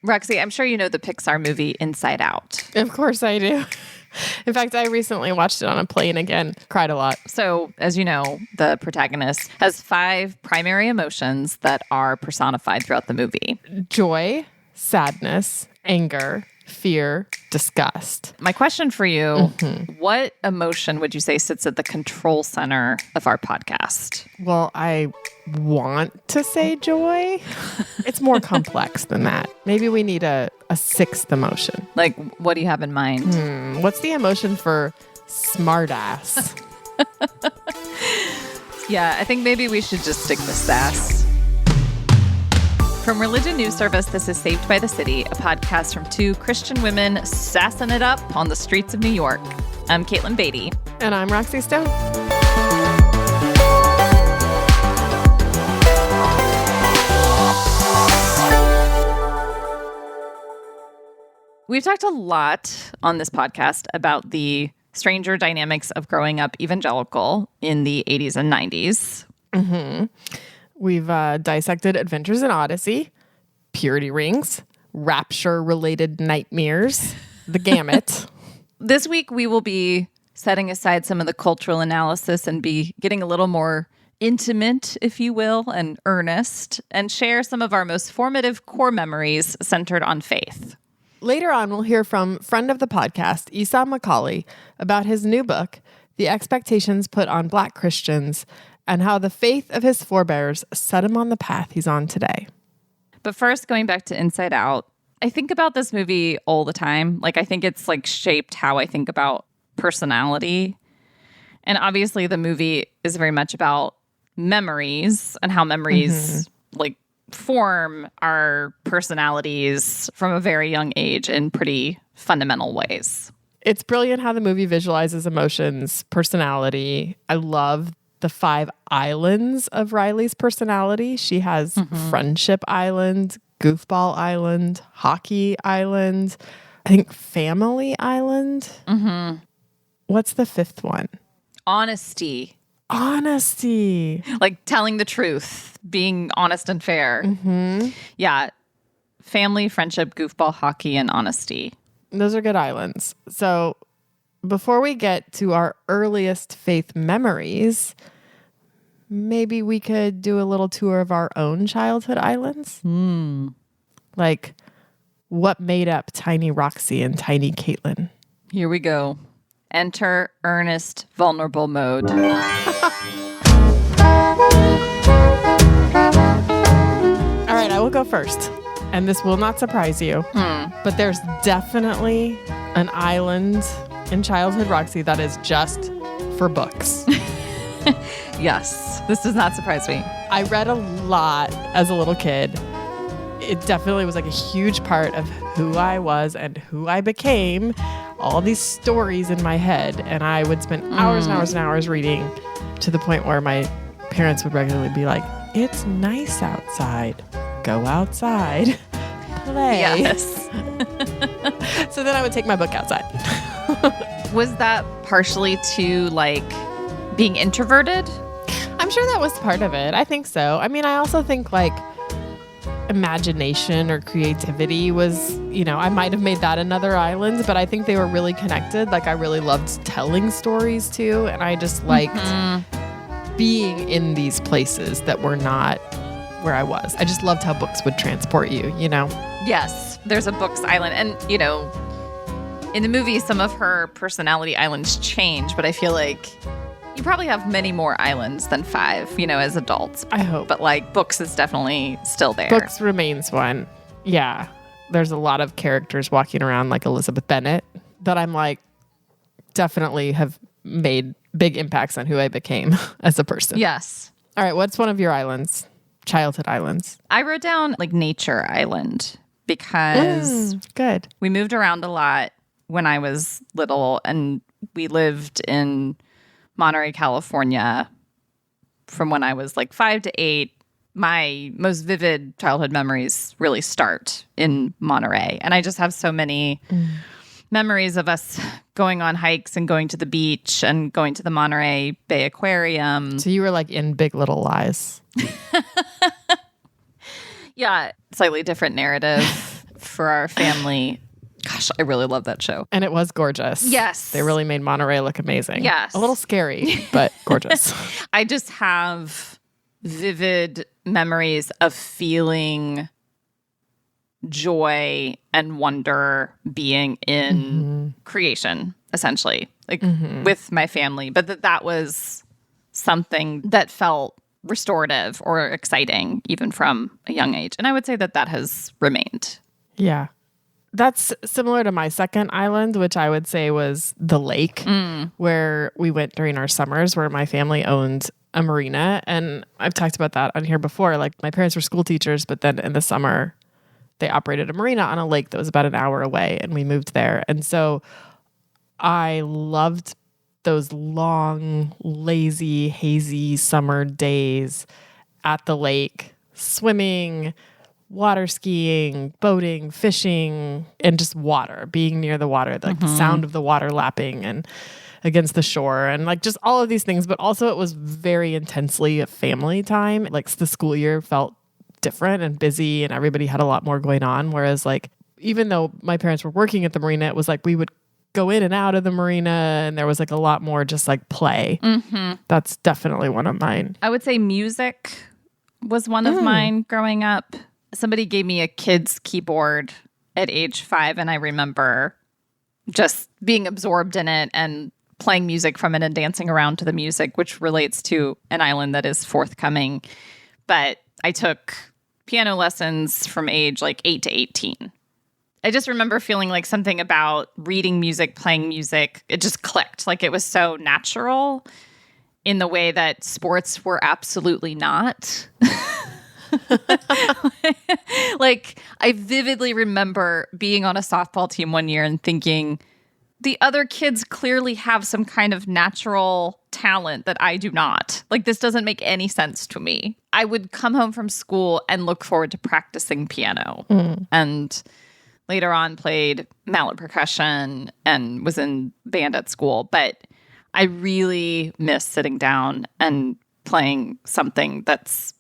Roxy, I'm sure you know the Pixar movie Inside Out. Of course I do. In fact, I recently watched it on a plane again. Cried a lot. So, as you know, the protagonist has 5 primary emotions that are personified throughout the movie. Joy, sadness, anger, fear, disgust. My question for you, what emotion would you say sits at the control center of our podcast? Well, I want to say joy. It's more complex than that. Maybe we need a 6th emotion. Like, what do you have in mind? What's the emotion for smartass? Yeah, I think maybe we should just stick with sass. From Religion News Service, this is Saved by the City, a podcast from 2 Christian women sassing it up on the streets of New York. I'm Katelyn Beatty. And I'm Roxy Stone. We've talked a lot on this podcast about the stranger dynamics of growing up evangelical in the 80s and 90s. We've dissected Adventures in Odyssey, purity rings, rapture-related nightmares, the gamut. This week, we will be setting aside some of the cultural analysis and be getting a little more intimate, if you will, and earnest, and share some of our most formative core memories centered on faith. Later on, we'll hear from friend of the podcast, Esau McCaulley, about his new book, The Expectations Put on Black Christians, and how the faith of his forebears set him on the path he's on today. But first, going back to Inside Out, I think about this movie all the time. Like, I think it's like shaped how I think about personality. And obviously the movie is very much about memories and how memories like form our personalities from a very young age in pretty fundamental ways. It's brilliant how the movie visualizes emotions, personality. I love the 5 islands of Riley's personality. She has Friendship Island, Goofball Island, Hockey Island, I think Family Island. What's the 5th one? Honesty. Like telling the truth, being honest and fair. Yeah. Family, friendship, goofball, hockey, and honesty. Those are good islands. So before we get to our earliest faith memories, maybe we could do a little tour of our own childhood islands. Like, what made up Tiny Roxy and Tiny Katelyn? Here we go. Enter earnest, vulnerable mode. All right, I will go first. And this will not surprise you. But there's definitely an island in childhood Roxy that is just for books. Yes, this does not surprise me. I read a lot as a little kid. It definitely was like a huge part of who I was and who I became. All these stories in my head. And I would spend hours and hours and hours reading to the point where my parents would regularly be like, "It's nice outside. Go outside. Play." Yes. So then I would take my book outside. Was that partially to like being introverted? I'm sure that was part of it. I think so. I mean, I also think like imagination or creativity was, I might have made that another island, but I think they were really connected. Like I really loved telling stories too. And I just liked being in these places that were not where I was. I just loved how books would transport you, Yes. There's a books island. And, in the movie, some of her personality islands change, but I feel like you probably have many more islands than 5, as adults. I hope. But like books is definitely still there. Books remains one. Yeah. There's a lot of characters walking around like Elizabeth Bennet that I'm like definitely have made big impacts on who I became as a person. Yes. All right. What's one of your islands? Childhood islands? I wrote down like Nature Island because good. We moved around a lot when I was little, and we lived in Monterey, California from when I was like 5 to 8. My most vivid childhood memories really start in Monterey. And I just have so many memories of us going on hikes and going to the beach and going to the Monterey Bay Aquarium. So you were like in Big Little Lies. Yeah, slightly different narrative for our family. Gosh, I really love that show. And it was gorgeous. Yes. They really made Monterey look amazing. Yes. A little scary, but gorgeous. I just have vivid memories of feeling joy and wonder being in creation, essentially, like with my family. But that was something that felt restorative or exciting even from a young age. And I would say that has remained. Yeah. That's similar to my second island, which I would say was the lake, where we went during our summers, where my family owned a marina. And I've talked about that on here before. Like, my parents were school teachers, but then in the summer, they operated a marina on a lake that was about an hour away, and we moved there. And so I loved those long, lazy, hazy summer days at the lake, swimming, water skiing, boating, fishing, and just water, being near the water, like the sound of the water lapping and against the shore, and like just all of these things. But also it was very intensely a family time. Like, the school year felt different and busy, and everybody had a lot more going on. Whereas, like, even though my parents were working at the marina, it was like we would go in and out of the marina, and there was like a lot more just like play. That's definitely one of mine. I would say music was one of mine growing up. Somebody gave me a kid's keyboard at age 5, and I remember just being absorbed in it and playing music from it and dancing around to the music, which relates to an island that is forthcoming. But I took piano lessons from age like 8 to 18. I just remember feeling like something about reading music, playing music, it just clicked. Like, it was so natural in the way that sports were absolutely not. Like, I vividly remember being on a softball team one year and thinking, the other kids clearly have some kind of natural talent that I do not. Like, this doesn't make any sense to me. I would come home from school and look forward to practicing piano. And later on played mallet percussion and was in band at school. But I really miss sitting down and playing something that's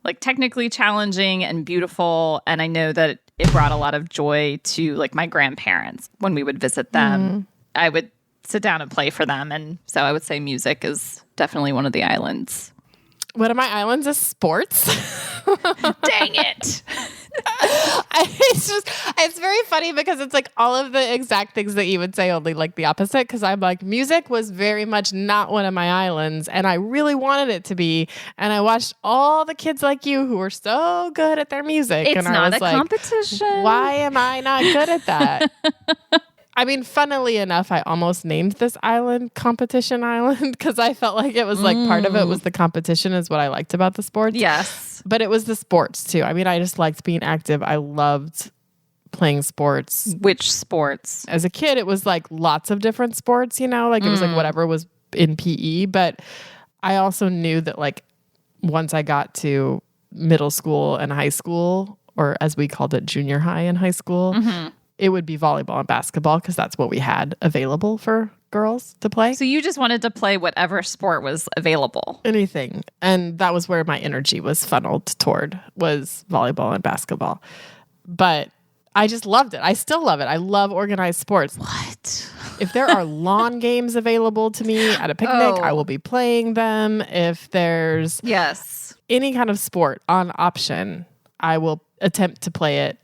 like technically challenging and beautiful. And I know that it brought a lot of joy to like my grandparents when we would visit them. I would sit down and play for them. And so I would say music is definitely one of the islands. One of my islands is sports. Dang it. It's very funny because it's like all of the exact things that you would say, only like the opposite. Because I'm like, music was very much not one of my islands, and I really wanted it to be. And I watched all the kids like you who were so good at their music. It's and not I was a like, competition. Why am I not good at that? I mean, funnily enough, I almost named this island Competition Island because I felt like it was like part of it was the competition is what I liked about the sports. Yes. But it was the sports too. I mean, I just liked being active. I loved playing sports. Which sports? As a kid, it was like lots of different sports, you know, like it was like whatever was in PE. But I also knew that like once I got to middle school and high school, or as we called it, junior high and high school, it would be volleyball and basketball because that's what we had available for girls to play. So you just wanted to play whatever sport was available. Anything. And that was where my energy was funneled toward, was volleyball and basketball. But I just loved it. I still love it. I love organized sports. What? If there are lawn games available to me at a picnic, I will be playing them. If there's any kind of sport on option, I will attempt to play it,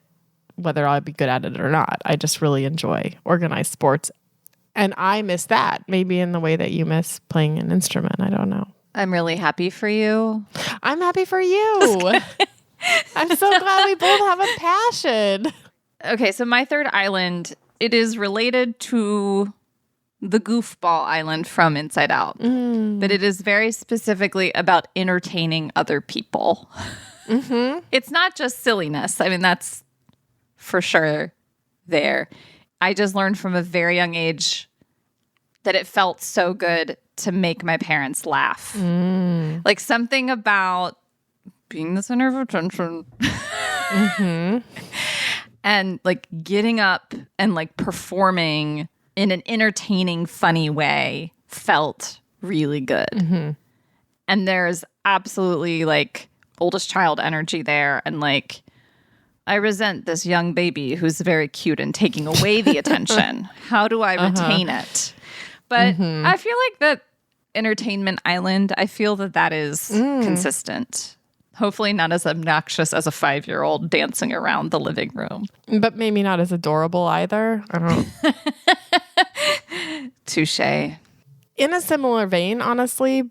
whether I'll be good at it or not. I just really enjoy organized sports. And I miss that, maybe in the way that you miss playing an instrument. I don't know. I'm really happy for you. I'm happy for you. I'm so glad we both have a passion. Okay, so my third island, it is related to the goofball island from Inside Out. But it is very specifically about entertaining other people. It's not just silliness. I mean, that's for sure there. I just learned from a very young age that it felt so good to make my parents laugh. Like something about being the center of attention and like getting up and like performing in an entertaining, funny way felt really good. And there's absolutely like oldest child energy there and like I resent this young baby who's very cute and taking away the attention. How do I retain it? But I feel like that Entertainment Island, I feel that is consistent. Hopefully not as obnoxious as a 5-year-old dancing around the living room. But maybe not as adorable either. I don't know. Touche. In a similar vein, honestly,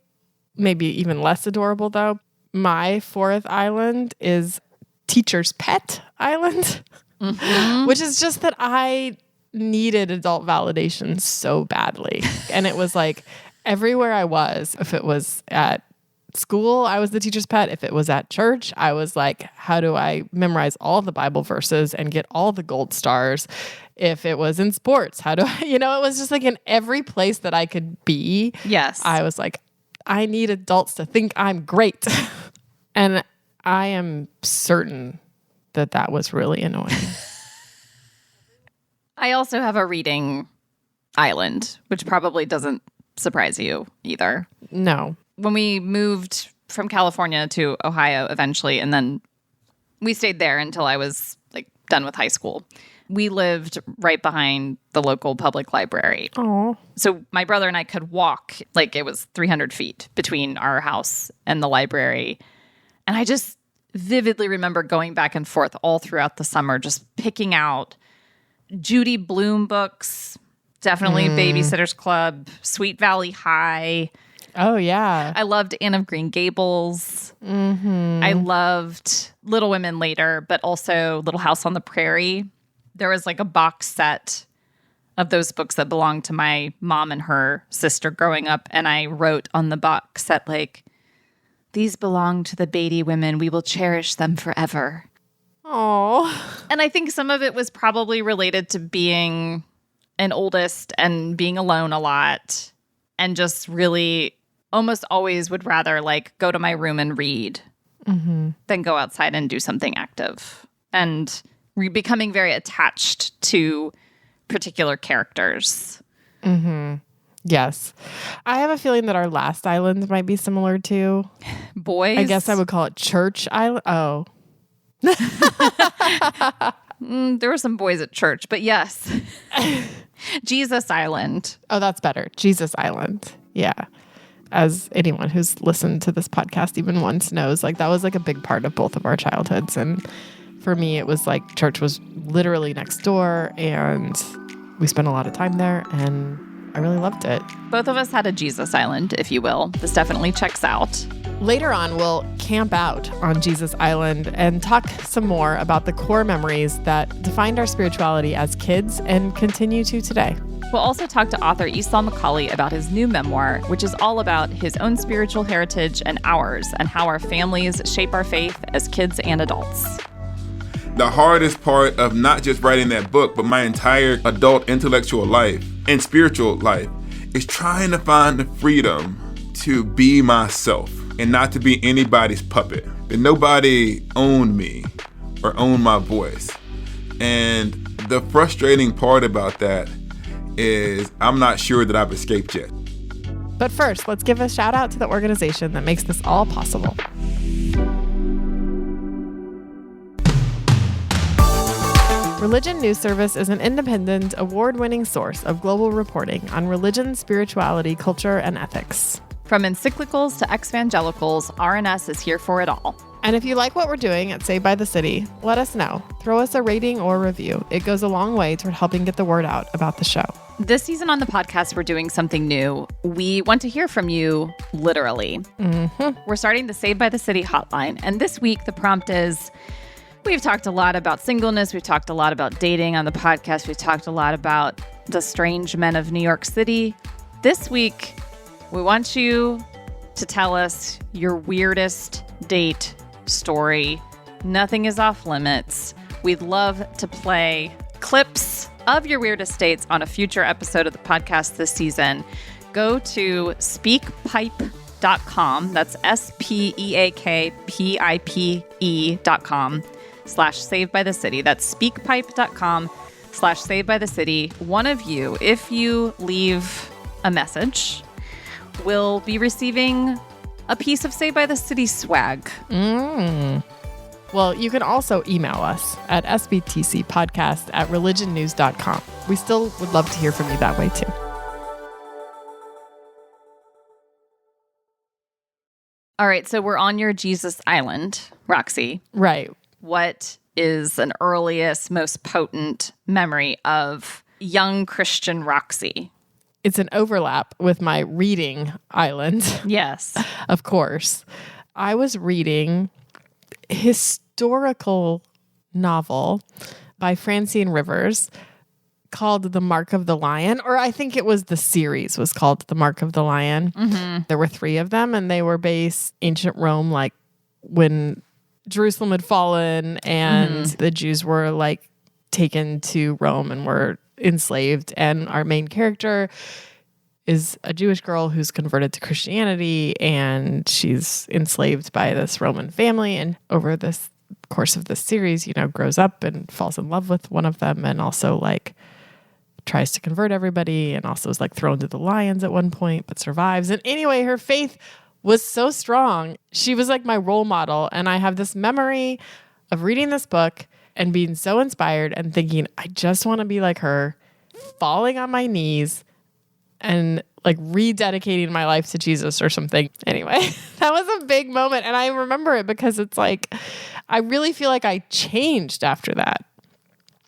maybe even less adorable though, my 4th island is Teacher's Pet Island, which is just that I needed adult validation so badly. And it was like everywhere I was, if it was at school, I was the teacher's pet. If it was at church, I was like, how do I memorize all the Bible verses and get all the gold stars? If it was in sports, how do I, it was just like in every place that I could be. Yes. I was like, I need adults to think I'm great. And I am certain that was really annoying. I also have a reading island, which probably doesn't surprise you either. No. When we moved from California to Ohio eventually, and then we stayed there until I was like done with high school, we lived right behind the local public library. Oh. So my brother and I could walk, like it was 300 feet between our house and the library. And I just vividly remember going back and forth all throughout the summer, just picking out Judy Blume books, definitely Babysitter's Club, Sweet Valley High. Oh, yeah. I loved Anne of Green Gables. I loved Little Women later, but also Little House on the Prairie. There was like a box set of those books that belonged to my mom and her sister growing up. And I wrote on the box set, like, these belong to the Beatty women. We will cherish them forever. Oh. And I think some of it was probably related to being an oldest and being alone a lot, and just really almost always would rather like go to my room and read than go outside and do something active, and becoming very attached to particular characters. Yes. I have a feeling that our last island might be similar to Boys. I guess I would call it Church Island. Oh. There were some boys at church, but yes. Jesus Island. Oh, that's better. Jesus Island. Yeah. As anyone who's listened to this podcast even once knows, like that was like a big part of both of our childhoods. And for me, it was like church was literally next door, and we spent a lot of time there, and I really loved it. Both of us had a Jesus Island, if you will. This definitely checks out. Later on, we'll camp out on Jesus Island and talk some more about the core memories that defined our spirituality as kids and continue to today. We'll also talk to author Esau McCaulley about his new memoir, which is all about his own spiritual heritage and ours, and how our families shape our faith as kids and adults. The hardest part of not just writing that book, but my entire adult intellectual life and spiritual life is trying to find the freedom to be myself and not to be anybody's puppet. That nobody owned me or owned my voice. And the frustrating part about that is I'm not sure that I've escaped yet. But first, let's give a shout out to the organization that makes this all possible. Religion News Service is an independent, award-winning source of global reporting on religion, spirituality, culture, and ethics. From encyclicals to evangelicals, RNS is here for it all. And if you like what we're doing at Saved by the City, let us know. Throw us a rating or review. It goes a long way toward helping get the word out about the show. This season on the podcast, we're doing something new. We want to hear from you, literally. We're starting the Saved by the City hotline. And this week, the prompt is, we've talked a lot about singleness. We've talked a lot about dating on the podcast. We've talked a lot about the strange men of New York City. This week, we want you to tell us your weirdest date story. Nothing is off limits. We'd love to play clips of your weirdest dates on a future episode of the podcast this season. Go to speakpipe.com. That's speakpipe.com/Saved by the City. That's speakpipe.com/Saved by the City. One of you, if you leave a message, will be receiving a piece of Saved by the City swag. Well, you can also email us at sbtcpodcast@religionnews.com. We still would love to hear from you that way too. All right, so we're on your Jesus Island, Roxy. Right. What is an earliest, most potent memory of young Christian Roxy? It's an overlap with my reading island. Yes. Of course. I was reading historical novel by Francine Rivers called The Mark of the Lion, or I think it was the series was called The Mark of the Lion. Mm-hmm. There were 3 of them, and they were based ancient Rome, like when Jerusalem had fallen and the Jews were like taken to Rome and were enslaved. And our main character is a Jewish girl who's converted to Christianity, and she's enslaved by this Roman family. And over this course of this series, you know, grows up and falls in love with one of them, and also like tries to convert everybody, and also is like thrown to the lions at one point, but survives. And anyway, her faith was so strong. She was like my role model. And I have this memory of reading this book and being so inspired and thinking, I just want to be like her, falling on my knees and like rededicating my life to Jesus or something. Anyway, that was a big moment. And I remember it because it's like, I really feel like I changed after that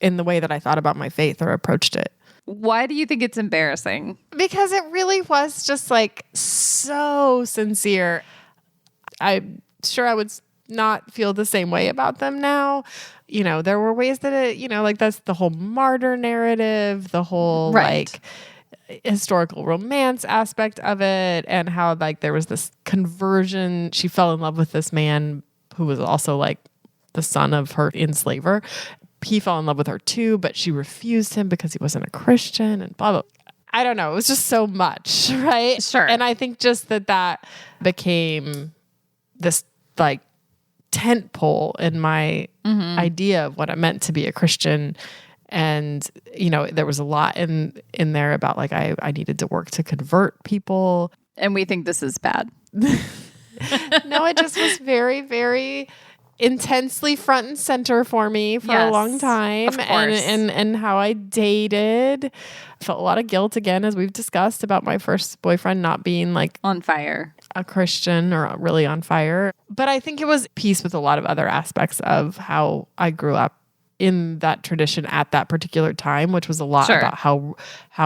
in the way that I thought about my faith or approached it. Why do you think it's embarrassing? Because it really was just like so sincere. I'm sure I would not feel the same way about them now. You know, there were ways that it, you know, like that's the whole martyr narrative, the whole like historical romance aspect of it, and how like there was this conversion. She fell in love with this man who was also like the son of her enslaver. He fell in love with her too, but she refused him because he wasn't a Christian and blah, blah. I don't know. It was just so much, right? Sure. And I think just that became this like tent pole in my idea of what it meant to be a Christian. And, you know, there was a lot in there about like, I needed to work to convert people. And we think this is bad. No, it just was very, very intensely front and center for me for a long time. Of course. And how I dated. I felt a lot of guilt again, as we've discussed, about my first boyfriend not being like On fire. a Christian or really on fire. But I think it was peace with a lot of other aspects of how I grew up in that tradition at that particular time, which was a lot about how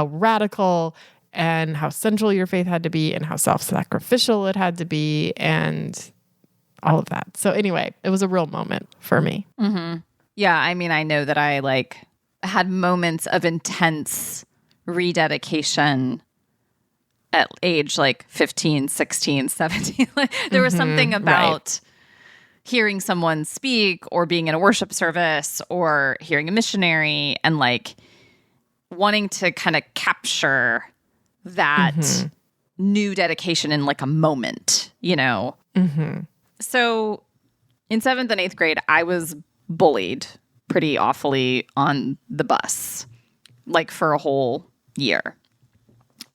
radical and how central your faith had to be and how self-sacrificial it had to be and all of that. So anyway, it was a real moment for me. Mm-hmm. Yeah, I mean, I know that I like had moments of intense rededication at age like 15, 16, 17. Like, there was something about hearing someone speak or being in a worship service or hearing a missionary and like wanting to kind of capture that new dedication in like a moment, you know? Mm-hmm. So in 7th and 8th grade, I was bullied pretty awfully on the bus, like for a whole year.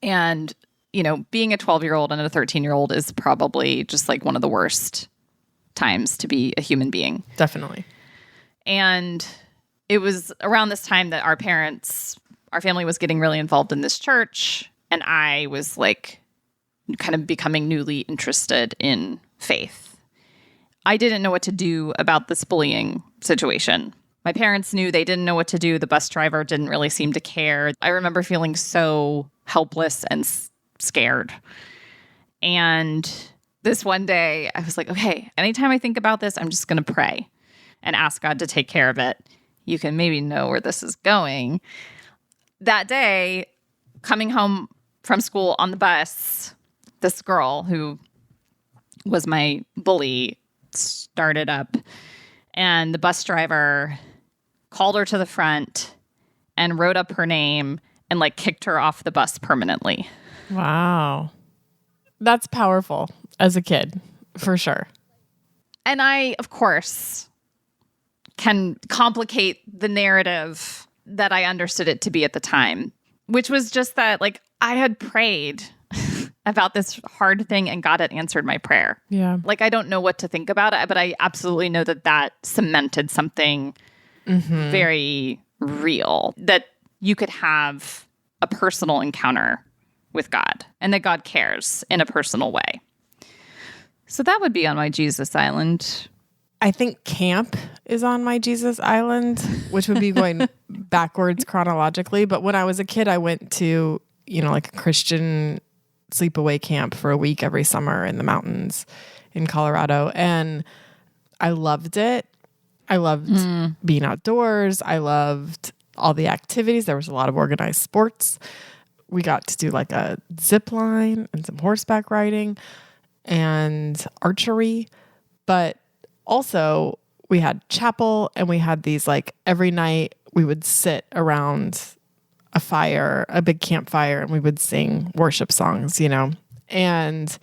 And, you know, being a 12-year-old and a 13-year-old is probably just like one of the worst times to be a human being. Definitely. And it was around this time that our family was getting really involved in this church. And I was like kind of becoming newly interested in faith. I didn't know what to do about this bullying situation. My parents knew, they didn't know what to do. The bus driver didn't really seem to care. I remember feeling so helpless and scared. And this one day, I was like, okay, anytime I think about this, I'm just going to pray and ask God to take care of it. You can maybe know where this is going. That day, coming home from school on the bus, this girl who was my bully started up, and the bus driver called her to the front and wrote up her name and like kicked her off the bus permanently. Wow. That's powerful as a kid, for sure. And I, of course, can complicate the narrative that I understood it to be at the time, which was just that like I had prayed about this hard thing and God had answered my prayer. Yeah. Like, I don't know what to think about it, but I absolutely know that cemented something very real, that you could have a personal encounter with God and that God cares in a personal way. So that would be on my Jesus Island. I think camp is on my Jesus Island, which would be going backwards chronologically. But when I was a kid, I went to, like a Christian sleepaway camp for a week every summer in the mountains in Colorado. And I loved it. I loved being outdoors. I loved all the activities. There was a lot of organized sports. We got to do like a zip line and some horseback riding and archery. But also we had chapel, and we had these, like, every night we would sit around a fire, a big campfire, and we would sing worship songs, and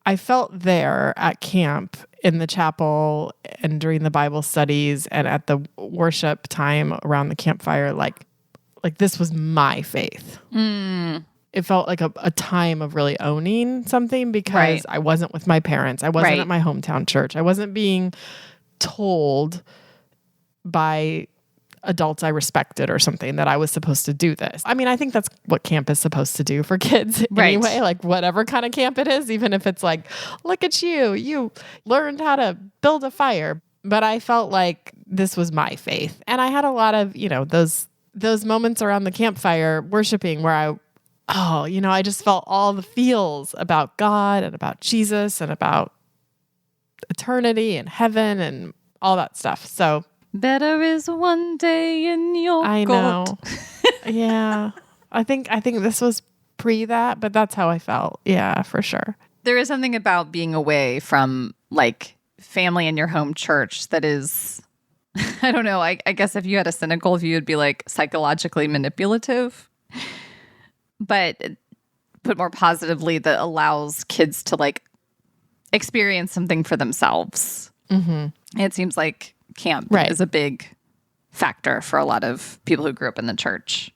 I felt there at camp, in the chapel, and during the Bible studies, and at the worship time around the campfire, like this was my faith. It felt like a time of really owning something, because I wasn't with my parents. I wasn't at my hometown church. I wasn't being told by adults I respected or something that I was supposed to do this. I mean, I think that's what camp is supposed to do for kids anyway, like whatever kind of camp it is, even if it's like, look at you learned how to build a fire. But I felt like this was my faith. And I had a lot of, those moments around the campfire worshiping where I just felt all the feels about God and about Jesus and about eternity and heaven and all that stuff. So better is one day in your I know. court. Yeah. I think this was pre that, but that's how I felt. Yeah, for sure. There is something about being away from, like, family in your home church that is, I don't know, I guess if you had a cynical view, it'd be like psychologically manipulative. But put more positively, that allows kids to, like, experience something for themselves. It seems like camp is a big factor for a lot of people who grew up in the church.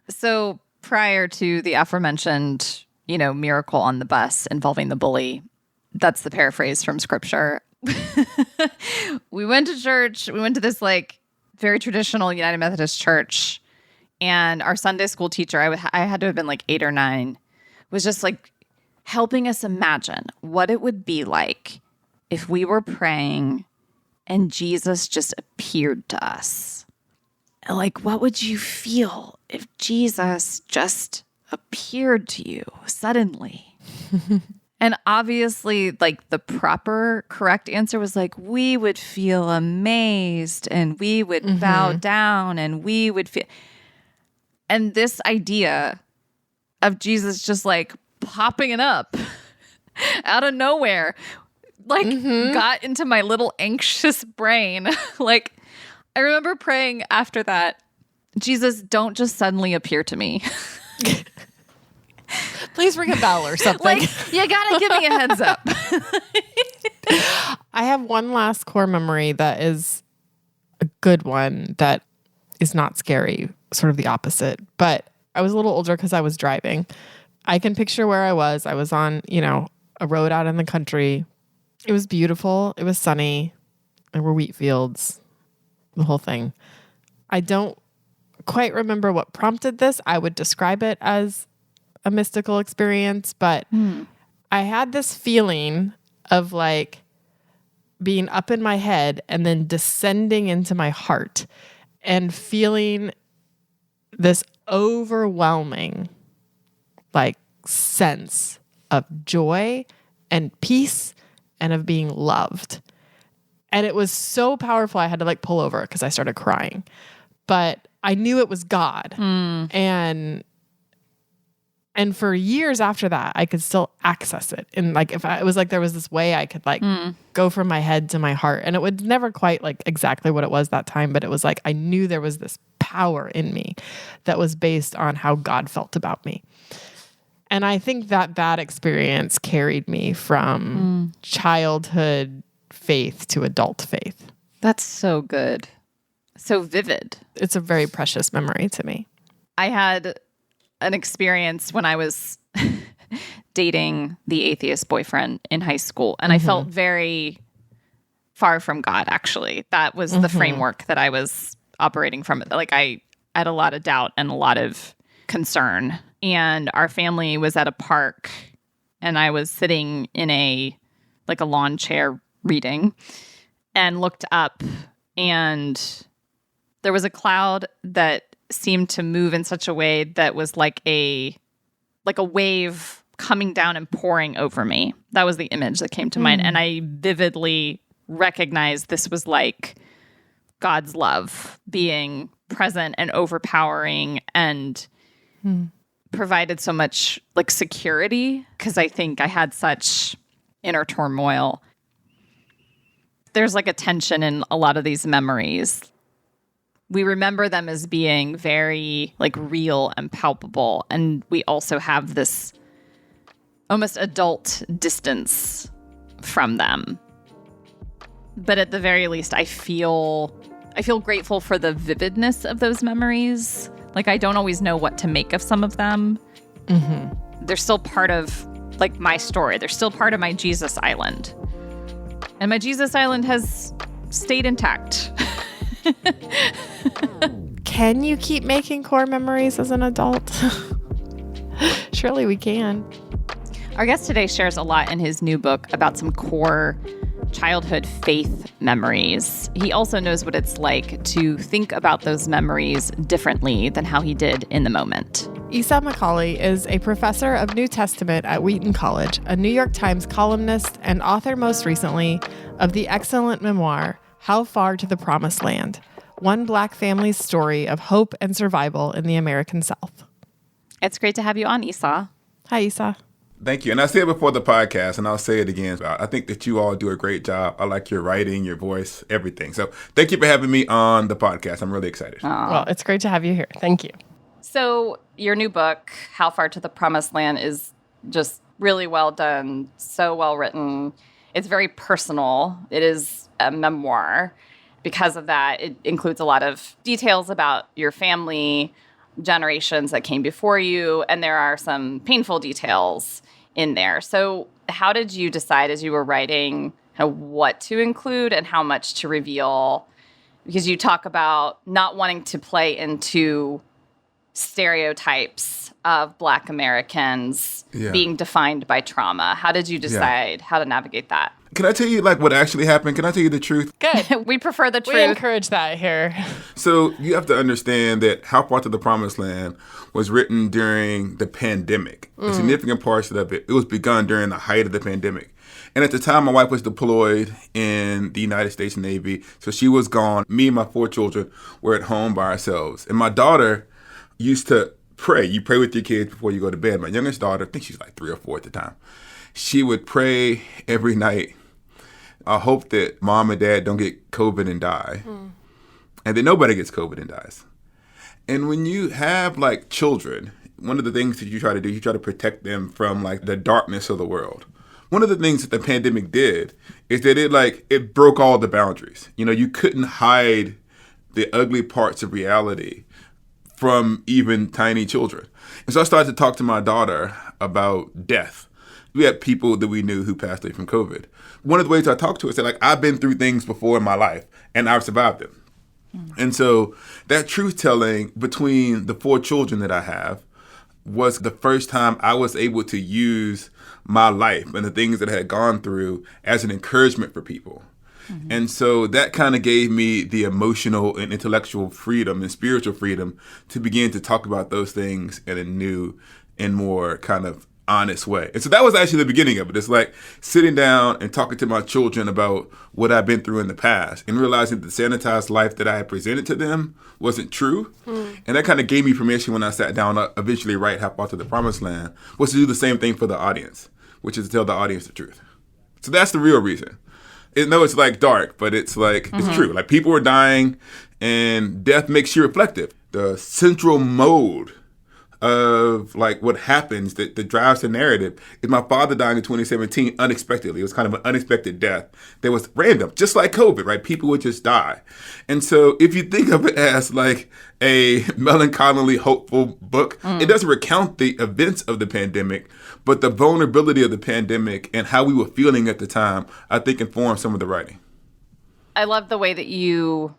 So prior to the aforementioned, miracle on the bus involving the bully, that's the paraphrase from scripture. We went to church. We went to this, like, very traditional United Methodist church. And our Sunday school teacher, I had to have been like 8 or 9, was just, like, helping us imagine what it would be like if we were praying and Jesus just appeared to us. Like, what would you feel if Jesus just appeared to you suddenly? And obviously, like, the proper, correct answer was like, we would feel amazed, and we would bow down, and we would feel... And this idea of Jesus just, like, popping it up out of nowhere, like, got into my little anxious brain. Like, I remember praying after that, Jesus, don't just suddenly appear to me. Please ring a bell or something. Like, you gotta give me a heads up. I have one last core memory that is a good one that is not scary, sort of the opposite. But I was a little older because I was driving. I can picture where I was. I was on, a road out in the country. It was beautiful. It was sunny. There were wheat fields, the whole thing. I don't quite remember what prompted this. I would describe it as a mystical experience, but I had this feeling of, like, being up in my head and then descending into my heart and feeling this overwhelming, like, sense of joy and peace and of being loved. And it was so powerful, I had to, like, pull over because I started crying. But I knew it was God. And for years after that, I could still access it. And, like, it was like there was this way I could, like, go from my head to my heart. And it was never quite, like, exactly what it was that time, but it was like I knew there was this power in me that was based on how God felt about me. And I think that experience carried me from childhood faith to adult faith. That's so good. So vivid. It's a very precious memory to me. I had an experience when I was dating the atheist boyfriend in high school. And I felt very far from God, actually. That was the framework that I was operating from. Like, I had a lot of doubt and a lot of concern. And our family was at a park, and I was sitting in a lawn chair reading, and looked up, and there was a cloud that seemed to move in such a way that was like a wave coming down and pouring over me. That was the image that came to mind. And I vividly recognized this was like God's love being present and overpowering, and provided so much like security, because I think I had such inner turmoil. There's like a tension in a lot of these memories. We remember them as being very like real and palpable. And we also have this almost adult distance from them. But at the very least, I feel grateful for the vividness of those memories. Like, I don't always know what to make of some of them. They're still part of like my story. They're still part of my Jesus Island. And my Jesus Island has stayed intact. Can you keep making core memories as an adult? Surely we can. Our guest today shares a lot in his new book about some core childhood faith memories. He also knows what it's like to think about those memories differently than how he did in the moment. Esau McCaulley is a professor of New Testament at Wheaton College, a New York Times columnist, and author most recently of the excellent memoir, How Far to the Promised Land? One Black family's story of hope and survival in the American South. It's great to have you on, Esau. Hi, Esau. Thank you. And I said it before the podcast, and I'll say it again. I think that you all do a great job. I like your writing, your voice, everything. So thank you for having me on the podcast. I'm really excited. Aww. Well, it's great to have you here. Thank you. So your new book, How Far to the Promised Land, is just really well done, so well written. It's very personal. It is a memoir. Because of that, it includes a lot of details about your family, generations that came before you, and there are some painful details in there. So how did you decide as you were writing what to include and how much to reveal? Because you talk about not wanting to play into stereotypes of Black Americans being defined by trauma. How did you decide how to navigate that? Can I tell you like what actually happened? Can I tell you the truth? Good. We prefer the truth. We encourage that here. So you have to understand that How Far to the Promised Land was written during the pandemic. A significant portion of it was begun during the height of the pandemic. And at the time, my wife was deployed in the United States Navy. So she was gone. Me and my 4 children were at home by ourselves. And my daughter used to pray. You pray with your kids before you go to bed. My youngest daughter, I think she's like 3 or 4 at the time, she would pray every night. I hope that mom and dad don't get COVID and die. And that nobody gets COVID and dies. And when you have like children, one of the things that you try to do, you try to protect them from like the darkness of the world. One of the things that the pandemic did is that it broke all the boundaries. You know, you couldn't hide the ugly parts of reality from even tiny children. And so I started to talk to my daughter about death. We had people that we knew who passed away from COVID. One of the ways I talked to her, I said, like, I've been through things before in my life, and I've survived them. And so that truth-telling between the 4 children that I have was the first time I was able to use my life and the things that I had gone through as an encouragement for people. And so that kind of gave me the emotional and intellectual freedom and spiritual freedom to begin to talk about those things in a new and more kind of honest way. And so that was actually the beginning of it. It's like sitting down and talking to my children about what I've been through in the past and realizing the sanitized life that I had presented to them wasn't true. And that kind of gave me permission when I sat down to eventually write How Far to the Promised Land, was to do the same thing for the audience, which is to tell the audience the truth. So that's the real reason. No, it's like dark, but it's like, it's true. Like people are dying and death makes you reflective. The central mode of like what happens that drives the narrative is my father dying in 2017 unexpectedly. It was kind of an unexpected death that was random, just like COVID, right? People would just die. And so if you think of it as like a melancholy, hopeful book, it doesn't recount the events of the pandemic, but the vulnerability of the pandemic and how we were feeling at the time, I think informed some of the writing. I love the way that you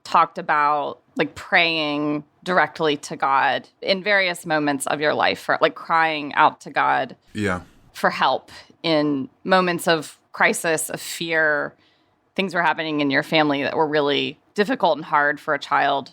talked about like praying directly to God in various moments of your life, for like crying out to God for help in moments of crisis, of fear. Things were happening in your family that were really difficult and hard for a child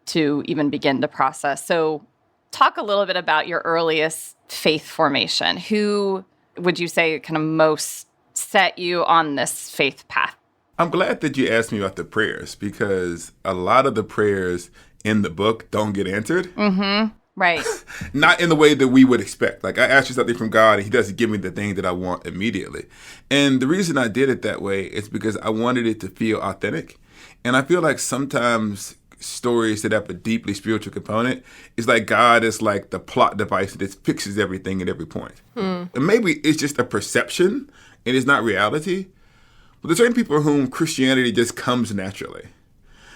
to even begin to process. So talk a little bit about your earliest faith formation. Who would you say kind of most set you on this faith path? I'm glad that you asked me about the prayers, because a lot of the prayers in the book don't get answered. Mm-hmm. Right. Not in the way that we would expect. Like, I ask you something from God and he doesn't give me the thing that I want immediately. And the reason I did it that way is because I wanted it to feel authentic. And I feel like sometimes stories that have a deeply spiritual component is like God is like the plot device that fixes everything at every point. And maybe it's just a perception and it's not reality. But there's certain people for whom Christianity just comes naturally.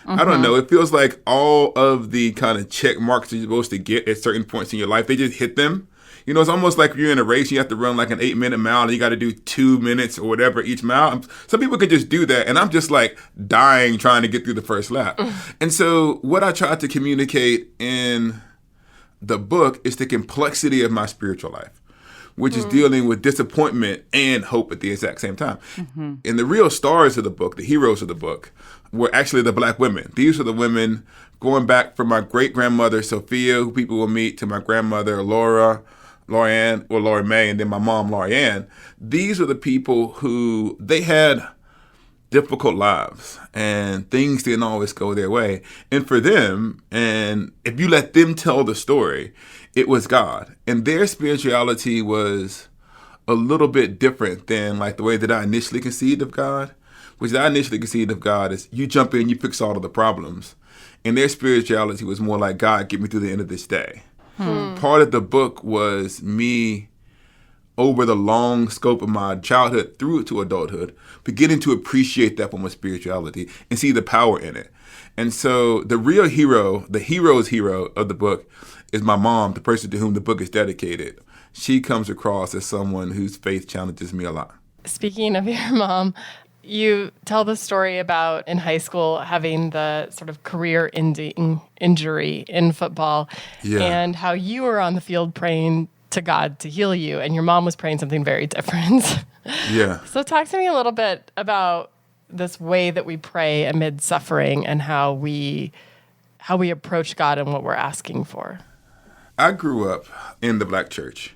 I don't know. It feels like all of the kind of check marks that you're supposed to get at certain points in your life, they just hit them. You know, it's almost like you're in a race, you have to run like an 8-minute mile and you got to do 2 minutes or whatever each mile. Some people can just do that. And I'm just like dying trying to get through the first lap. And so what I tried to communicate in the book is the complexity of my spiritual life, which is dealing with disappointment and hope at the exact same time. And the real stars of the book, the heroes of the book, were actually the Black women. These are the women going back from my great-grandmother, Sophia, who people will meet, to my grandmother, Lori Mae, and then my mom, Lorianne. These are the people who, they had difficult lives and things didn't always go their way. And for them, and if you let them tell the story, it was God. And their spirituality was a little bit different than like the way that I initially conceived of God, which I initially conceived of God is you jump in, you fix all of the problems. And their spirituality was more like, God, get me through the end of this day. Part of the book was me over the long scope of my childhood through to adulthood, beginning to appreciate that form of spirituality and see the power in it. And so the real hero, the hero's hero of the book is my mom, the person to whom the book is dedicated. She comes across as someone whose faith challenges me a lot. Speaking of your mom, you tell the story about in high school having the sort of career-ending injury in football and how you were on the field praying to God to heal you, and your mom was praying something very different. So talk to me a little bit about this way that we pray amid suffering and how we approach God and what we're asking for. I grew up in the Black church,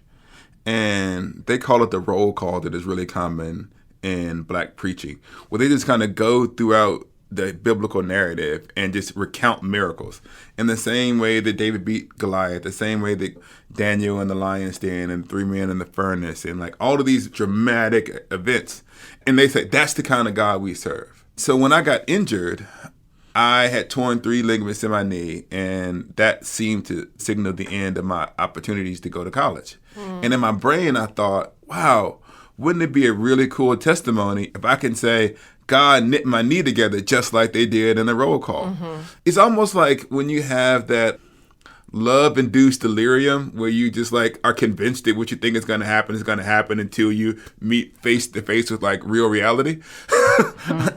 and they call it the roll call that is really common in Black preaching, where they just kind of go throughout the biblical narrative and just recount miracles in the same way that David beat Goliath, the same way that Daniel and the lion's den and 3 men in the furnace, and like all of these dramatic events. And they say, that's the kind of God we serve. So when I got injured, I had torn 3 ligaments in my knee, and that seemed to signal the end of my opportunities to go to college. And in my brain, I thought, wow, wouldn't it be a really cool testimony if I can say, God knit my knee together just like they did in the roll call. It's almost like when you have that love-induced delirium where you just like are convinced that what you think is going to happen until you meet face to face with like real reality.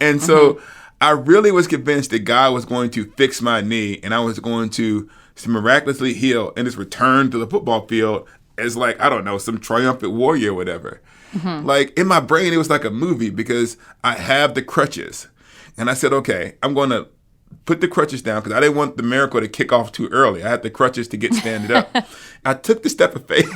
And so I really was convinced that God was going to fix my knee and I was going to miraculously heal and just return to the football field as like, I don't know, some triumphant warrior or whatever. Like in my brain, it was like a movie because I have the crutches. And I said, okay, I'm going to put the crutches down because I didn't want the miracle to kick off too early. I had the crutches to get standing up. I took the step of faith.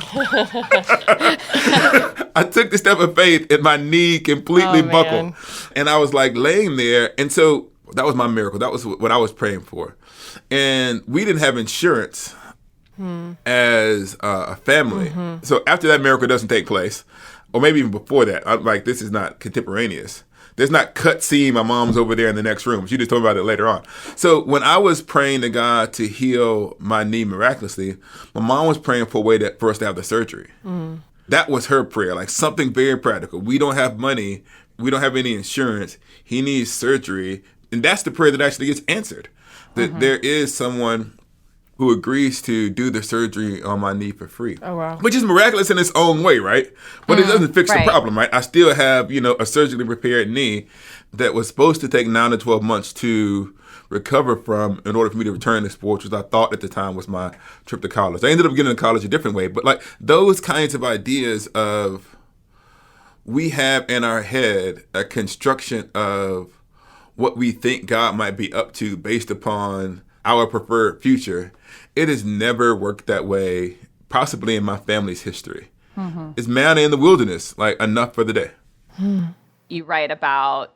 And my knee completely buckled. And I was like laying there. And so that was my miracle. That was what I was praying for. And we didn't have insurance as a family. So after that miracle doesn't take place, or maybe even before that, I'm like, this is not contemporaneous. There's not cut scene, my mom's over there in the next room. She just told me about it later on. So when I was praying to God to heal my knee miraculously, my mom was praying for a way for us to have the surgery. That was her prayer, like something very practical. We don't have money. We don't have any insurance. He needs surgery. And that's the prayer that actually gets answered. That there is someone who agrees to do the surgery on my knee for free. Oh, wow. Which is miraculous in its own way, right? But it doesn't fix the problem, right? I still have, a surgically repaired knee that was supposed to take 9 to 12 months to recover from in order for me to return to sports, which I thought at the time was my trip to college. I ended up getting to college a different way. But like those kinds of ideas of we have in our head a construction of what we think God might be up to based upon our preferred future. It has never worked that way, possibly in my family's history. It's manna in the wilderness, like enough for the day. You write about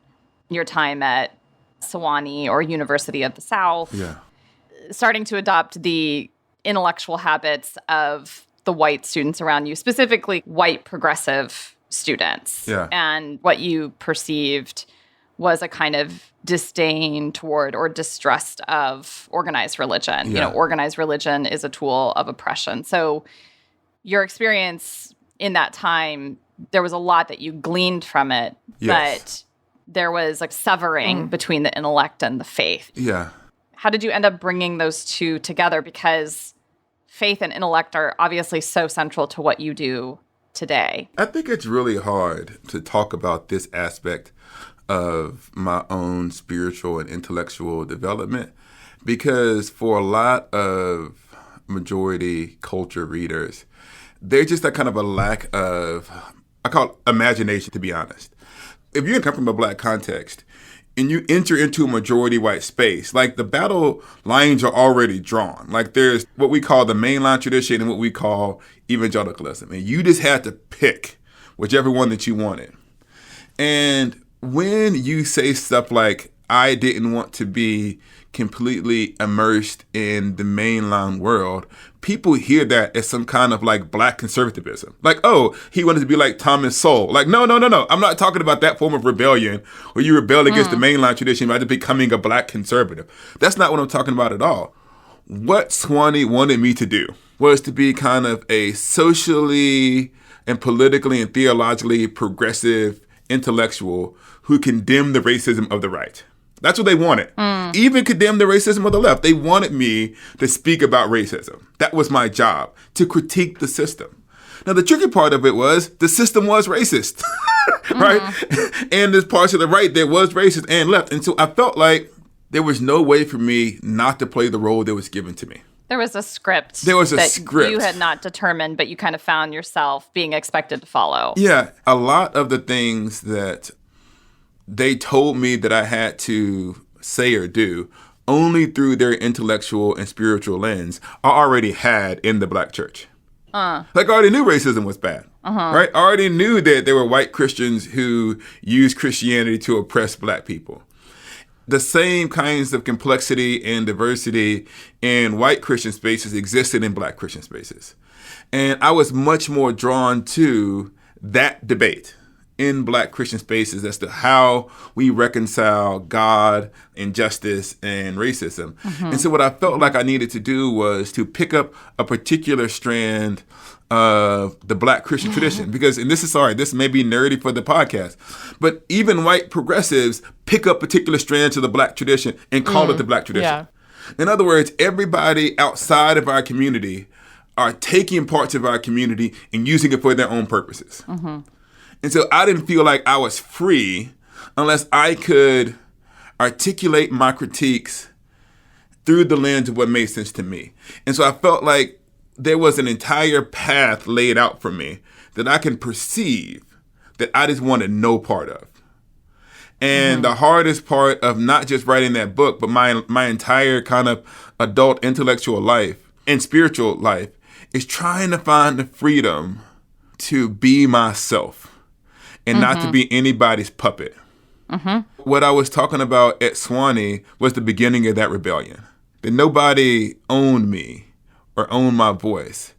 your time at Sewanee or University of the South, starting to adopt the intellectual habits of the white students around you, specifically white progressive students. And what you perceived was a kind of disdain toward or distrust of organized religion. Organized religion is a tool of oppression. So your experience in that time, there was a lot that you gleaned from it, but there was like severing between the intellect and the faith. How did you end up bringing those two together? Because faith and intellect are obviously so central to what you do today. I think it's really hard to talk about this aspect of my own spiritual and intellectual development because for a lot of majority culture readers, there's just a kind of a lack of, I call it imagination, to be honest. If you come from a black context and you enter into a majority white space, like the battle lines are already drawn. Like there's what we call the mainline tradition and what we call evangelicalism. And you just had to pick whichever one that you wanted. And when you say stuff like, I didn't want to be completely immersed in the mainline world, people hear that as some kind of like black conservatism. Like, oh, he wanted to be like Thomas Sowell. Like, no. I'm not talking about that form of rebellion where you rebel against the mainline tradition by becoming a black conservative. That's not what I'm talking about at all. What Sewanee wanted me to do was to be kind of a socially and politically and theologically progressive intellectual who condemned the racism of the right. That's what they wanted. Even condemn the racism of the left. They wanted me to speak about racism. That was my job, to critique the system. Now, the tricky part of it was the system was racist, right? And there's parts of the right that was racist and left. And so I felt like there was no way for me not to play the role that was given to me. There was a script. Script you had not determined, but you kind of found yourself being expected to follow. Yeah. A lot of the things that they told me that I had to say or do only through their intellectual and spiritual lens I already had in the black church. Like I already knew racism was bad, right? I already knew that there were white Christians who used Christianity to oppress black people. The same kinds of complexity and diversity in white Christian spaces existed in black Christian spaces. And I was much more drawn to that debate in black Christian spaces as to how we reconcile God and justice and racism. And so what I felt like I needed to do was to pick up a particular strand of the black Christian tradition. Because, and this may be nerdy for the podcast, but even white progressives pick up particular strands of the black tradition and call it the black tradition. In other words, everybody outside of our community are taking parts of our community and using it for their own purposes. And so I didn't feel like I was free unless I could articulate my critiques through the lens of what made sense to me. And so I felt like there was an entire path laid out for me that I can perceive that I just wanted no part of. And the hardest part of not just writing that book, but my entire kind of adult intellectual life and spiritual life is trying to find the freedom to be myself and not to be anybody's puppet. What I was talking about at Sewanee was the beginning of that rebellion. That nobody owned me or owned my voice.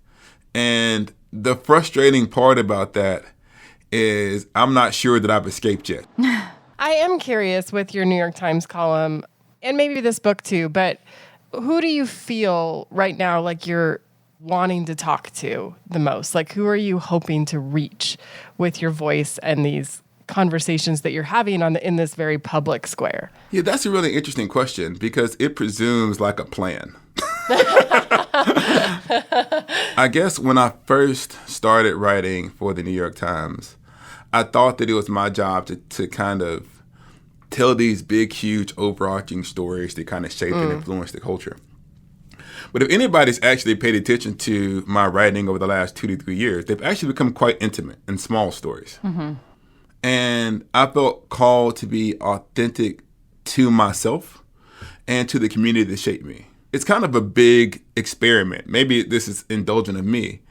And the frustrating part about that is I'm not sure that I've escaped yet. I am curious with your New York Times column, and maybe this book too, but who do you feel right now like you're wanting to talk to the most? Like, who are you hoping to reach with your voice and these conversations that you're having in this very public square? Yeah, that's a really interesting question because it presumes like a plan. I guess when I first started writing for the New York Times, I thought that it was my job to kind of tell these big, huge, overarching stories that kind of shape and influence the culture. But if anybody's actually paid attention to my writing over the last 2 to 3 years, they've actually become quite intimate and small stories. Mm-hmm. And I felt called to be authentic to myself and to the community that shaped me. It's kind of a big experiment. Maybe this is indulgent of me.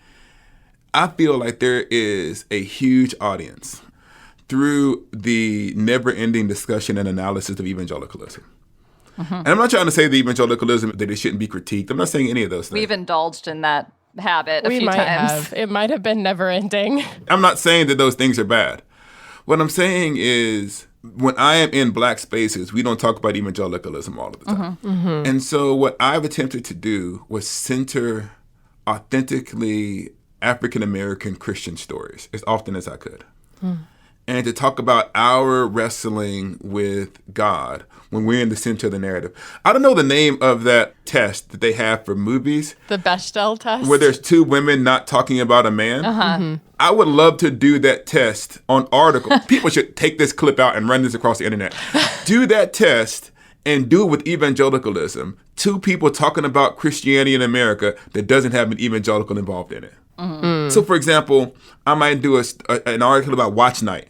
I feel like there is a huge audience through the never-ending discussion and analysis of evangelicalism. Mm-hmm. And I'm not trying to say that evangelicalism, that it shouldn't be critiqued. I'm not saying any of those things. We've indulged in that habit a few times. Have. It might have been never-ending. I'm not saying that those things are bad. What I'm saying is, when I am in Black spaces, we don't talk about evangelicalism all of the time. Mm-hmm. Mm-hmm. And so what I've attempted to do was center authentically African-American Christian stories as often as I could. And to talk about our wrestling with God when we're in the center of the narrative. I don't know the name of that test that they have for movies. The Bechdel test? Where there's two women not talking about a man. Uh-huh. Mm-hmm. I would love to do that test on articles. People should take this clip out and run this across the internet. Do that test and do it with evangelicalism. Two people talking about Christianity in America that doesn't have an evangelical involved in it. Mm-hmm. So, for example, I might do an article about Watch Night,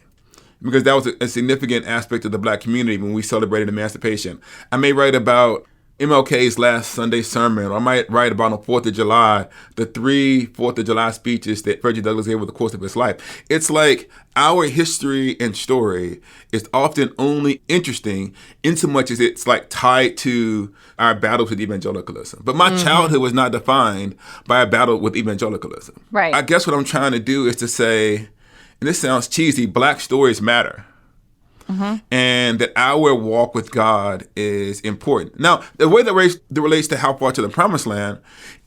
because that was a significant aspect of the Black community when we celebrated emancipation. I may write about MLK's last Sunday sermon, or I might write about on 4th of July, the 3 4th of July speeches that Frederick Douglass gave over the course of his life. It's like our history and story is often only interesting in so much as it's like tied to our battles with evangelicalism. But my childhood was not defined by a battle with evangelicalism. Right. I guess what I'm trying to do is to say, and this sounds cheesy, Black stories matter. Mm-hmm. And that our walk with God is important. Now, the way that relates to How Far to the Promised Land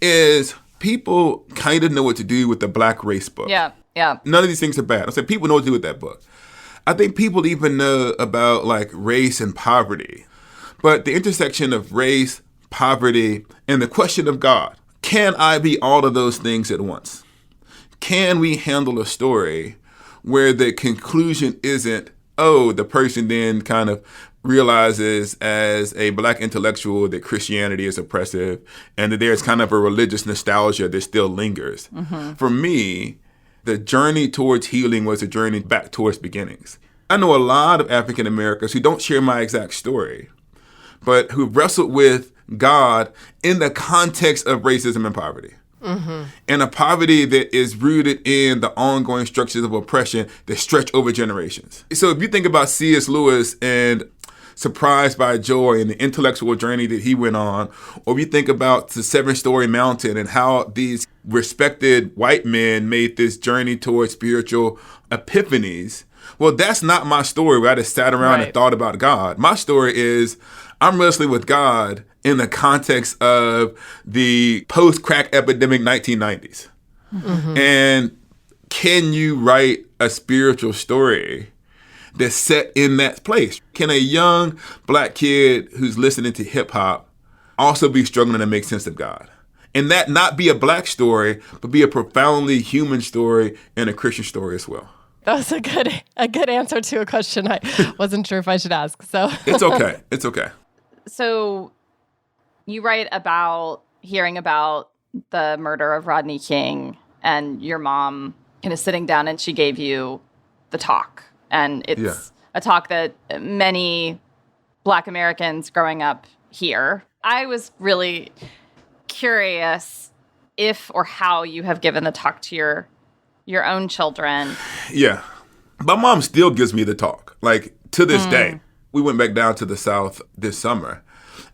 is people kind of know what to do with the Black race book. Yeah, yeah. None of these things are bad. I said people know what to do with that book. I think people even know about like race and poverty. But the intersection of race, poverty, and the question of God. Can I be all of those things at once? Can we handle a story where the conclusion isn't, oh, the person then kind of realizes as a Black intellectual that Christianity is oppressive and that there's kind of a religious nostalgia that still lingers. Mm-hmm. For me, the journey towards healing was a journey back towards beginnings. I know a lot of African Americans who don't share my exact story, but who wrestled with God in the context of racism and poverty. Mm-hmm. And a poverty that is rooted in the ongoing structures of oppression that stretch over generations. So if you think about C.S. Lewis and Surprised by Joy and the intellectual journey that he went on, or if you think about the 7-Story Mountain and how these respected white men made this journey towards spiritual epiphanies, well, that's not my story where I just sat around and thought about God. My story is I'm wrestling with God in the context of the post-crack epidemic 1990s. Mm-hmm. And can you write a spiritual story that's set in that place? Can a young Black kid who's listening to hip hop also be struggling to make sense of God? And that not be a Black story, but be a profoundly human story and a Christian story as well. That was a good answer to a question I wasn't sure if I should ask. So It's okay. It's okay. So you write about hearing about the murder of Rodney King and your mom kind of sitting down and she gave you the talk. And it's a talk that many Black Americans growing up hear. I was really curious if or how you have given the talk to your own children. Yeah. My mom still gives me the talk. Like, to this day. We went back down to the South this summer,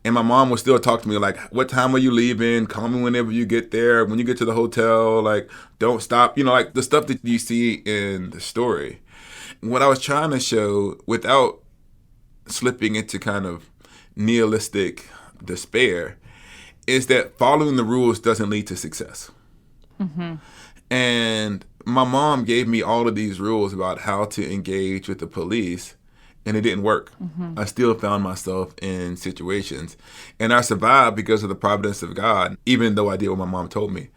and my mom will still talk to me like, what time are you leaving? Call me whenever you get there. When you get to the hotel, like, don't stop. You know, like the stuff that you see in the story. What I was trying to show, without slipping into kind of nihilistic despair is that following the rules doesn't lead to success. And my mom gave me all of these rules about how to engage with the police, and it didn't work. I still found myself in situations, and I survived because of the providence of God, even though I did what my mom told me.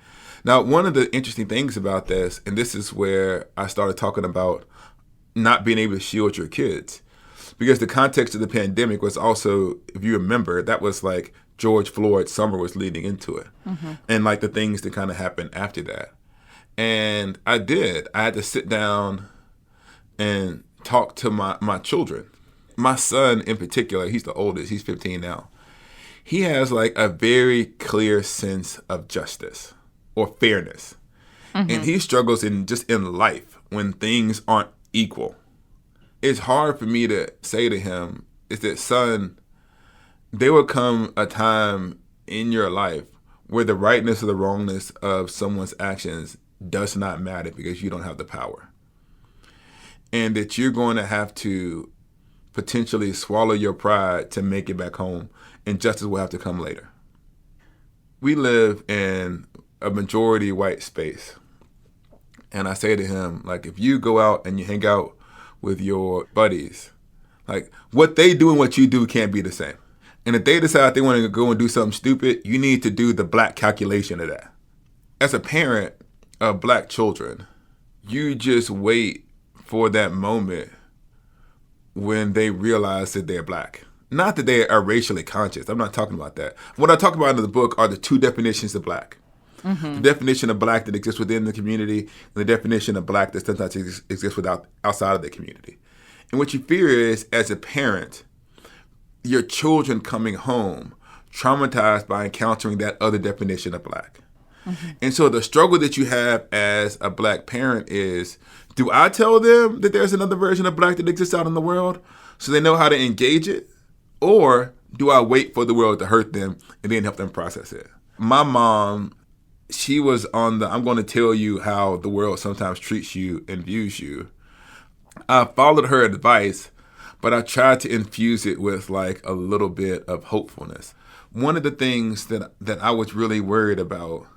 Now, one of the interesting things about this, and this is where I started talking about not being able to shield your kids, because the context of the pandemic was also, if you remember, that was like George Floyd's summer was leading into it, and like the things that kind of happened after that. And I had to sit down and talk to my children. My son in particular, he's the oldest, he's 15 now. He has like a very clear sense of justice or fairness. And he struggles in life when things aren't equal. It's hard for me to say to him is that, son, there will come a time in your life where the rightness or the wrongness of someone's actions does not matter because you don't have the power. And that you're going to have to potentially swallow your pride to make it back home, and justice will have to come later. We live in a majority white space. And I say to him, like, if you go out and you hang out with your buddies, like, what they do and what you do can't be the same. And if they decide they want to go and do something stupid, you need to do the black calculation of that. As a parent of black children, you just wait for that moment when they realize that they're black. Not that they are racially conscious. I'm not talking about that. What I talk about in the book are the two definitions of black. The definition of black that exists within the community, and the definition of black that sometimes exists outside of the community. And what you fear is, as a parent, your children coming home traumatized by encountering that other definition of black. And so the struggle that you have as a black parent is, do I tell them that there's another version of black that exists out in the world so they know how to engage it? Or do I wait for the world to hurt them and then help them process it? My mom, she was on the, I'm going to tell you how the world sometimes treats you and views you. I followed her advice, but I tried to infuse it with like a little bit of hopefulness. One of the things that I was really worried about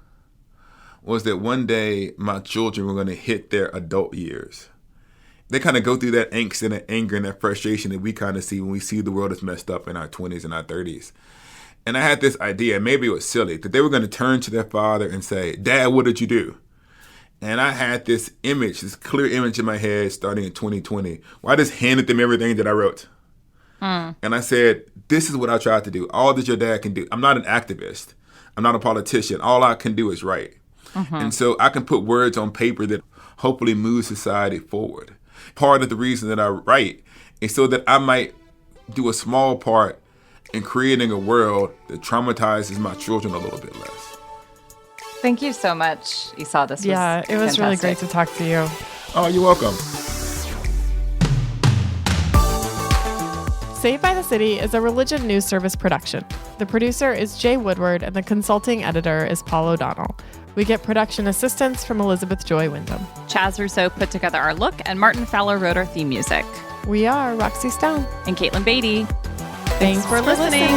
was that one day my children were going to hit their adult years. They kind of go through that angst and that anger and that frustration that we kind of see when we see the world is messed up in our 20s and our 30s. And I had this idea, maybe it was silly, that they were going to turn to their father and say, Dad, what did you do? And I had this image, this clear image in my head starting in 2020, where I just handed them everything that I wrote. And I said, this is what I tried to do. All that your dad can do. I'm not an activist. I'm not a politician. All I can do is write. And so I can put words on paper that hopefully move society forward. Part of the reason that I write is so that I might do a small part in creating a world that traumatizes my children a little bit less. Thank you so much, Esau. This was it was really great to talk to you. Oh, you're welcome. Saved by the City is a religion news service production. The producer is Jay Woodward and the consulting editor is Paul O'Donnell. We get production assistance from Elizabeth Joy Wyndham. Chaz Rousseau put together our look, and Martin Fowler wrote our theme music. We are Roxy Stone and Caitlin Beatty. Thanks for listening.